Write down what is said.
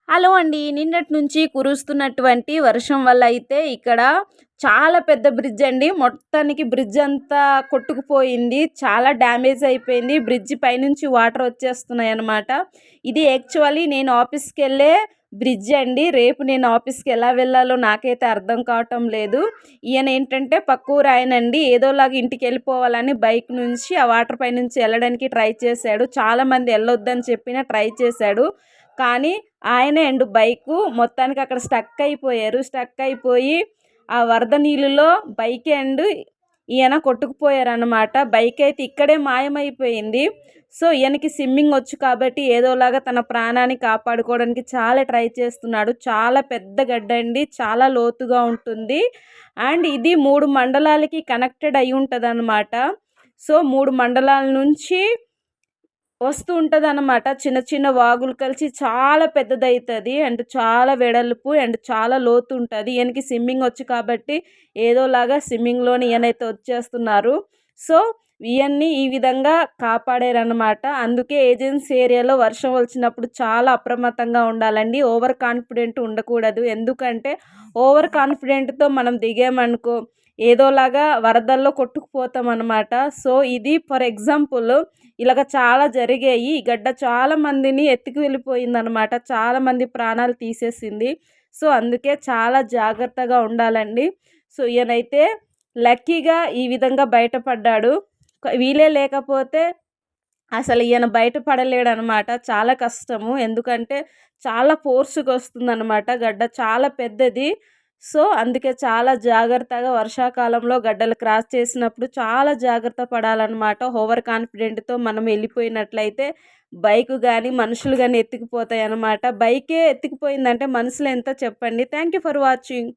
Hello అండి. నిన్నటి నుంచి కురుస్తున్నటువంటి వర్షం వల్ల అయితే ఇక్కడ చాలా పెద్ద బ్రిడ్జ్ అండి. మొత్తానికి బ్రిడ్జ్ అంతా కొట్టుకుపోయింది. చాలా డ్యామేజ్ అయిపోయింది. బ్రిడ్జ్ పైనుంచి వాటర్ వచ్చేస్తున్నాయన్నమాట. ఇది యాక్చువల్లీ నేను ఆఫీస్‌కెళ్ళే బ్రిడ్జ్ అండి. రేపు నేను ఆఫీస్‌కి ఎలా వెళ్ళాలో నాకైతే అర్థం కావటం లేదు. ఈయన ఏంటంటే పక్కూరు ఆయనండి. ఏదోలాగా ఇంటికెళ్ళిపోవాలని బైక్ నుంచి ఆ వాటర్ పైనుంచి వెళ్ళడానికి ట్రై చేశాడు. చాలామంది వెళ్ళొద్దని చెప్పినా ట్రై చేశాడు. కానీ ఆయనే అండ్ బైకు మొత్తానికి అక్కడ స్టక్ అయిపోయారు. స్టక్ అయిపోయి ఆ వరద నీళ్ళలో బైక్ అండ్ ఈయన కొట్టుకుపోయారనమాట. బైక్ అయితే ఇక్కడే మాయమైపోయింది. సో ఈయనకి స్విమ్మింగ్ వచ్చు కాబట్టి ఏదోలాగా తన ప్రాణాన్ని కాపాడుకోవడానికి చాలా ట్రై చేస్తున్నాడు. చాలా పెద్ద గడ్డ అండి. చాలా లోతుగా ఉంటుంది. అండ్ ఇది 3 మండలాలకి కనెక్టెడ్ అయి ఉంటదనమాట. సో 3 మండలాల నుంచి వస్తూ ఉంటదనమాట. చిన్న చిన్న వాగులు కలిసి చాలా పెద్దదైతది. అండ్ చాలా వెడల్పు అండ్ చాలా లోతు ఉంటది. ఈయనకి స్విమ్మింగ్ వచ్చు కాబట్టి ఏదోలాగా స్విమ్మింగ్‌లోని ఈయనైతే వచ్చేస్తున్నారు. సో ఈయన్ని ఈ విధంగా కాపాడారనమాట. అందుకే ఏజెన్సీ ఏరియాలో వర్షం వచ్చినప్పుడు చాలా అప్రమత్తంగా ఉండాలండి. ఓవర్ కాన్ఫిడెంట్ ఉండకూడదు. ఎందుకంటే ఓవర్ కాన్ఫిడెంట్‌తో మనం దిగామనుకో ఏదోలాగా వరదల్లో కొట్టుకుపోతామనమాట. సో ఇది ఫర్ ఎగ్జాంపుల్ ఇలాగ చాలా జరిగాయి. ఈ గడ్డ చాలా మందిని ఎత్తుకు వెళ్ళిపోయిందనమాట. చాలామంది ప్రాణాలు తీసేసింది. సో అందుకే చాలా జాగ్రత్తగా ఉండాలండి. సో ఈయనైతే లక్కీగా ఈ విధంగా బయటపడ్డాడు. వీలే లేకపోతే అసలు ఈయన బయట పడలేడనమాట. చాలా కష్టము. ఎందుకంటే చాలా ఫోర్స్‌గా వస్తుందనమాట గడ్డ. చాలా పెద్దది. సో అందుకే చాలా జాగ్రత్తగా వర్షాకాలంలో గడ్డలు క్రాస్ చేసినప్పుడు చాలా జాగ్రత్త పడాలన్నమాట. ఓవర్ కాన్ఫిడెంట్‌తో మనం వెళ్ళిపోయినట్లయితే బైకు గానీ, మనుషులు గానీ ఎత్తుకుపోతాయన్నమాట. బైకే ఎత్తుకుపోయిందంటే మనుషులెంత చెప్పండి. Thank you for watching.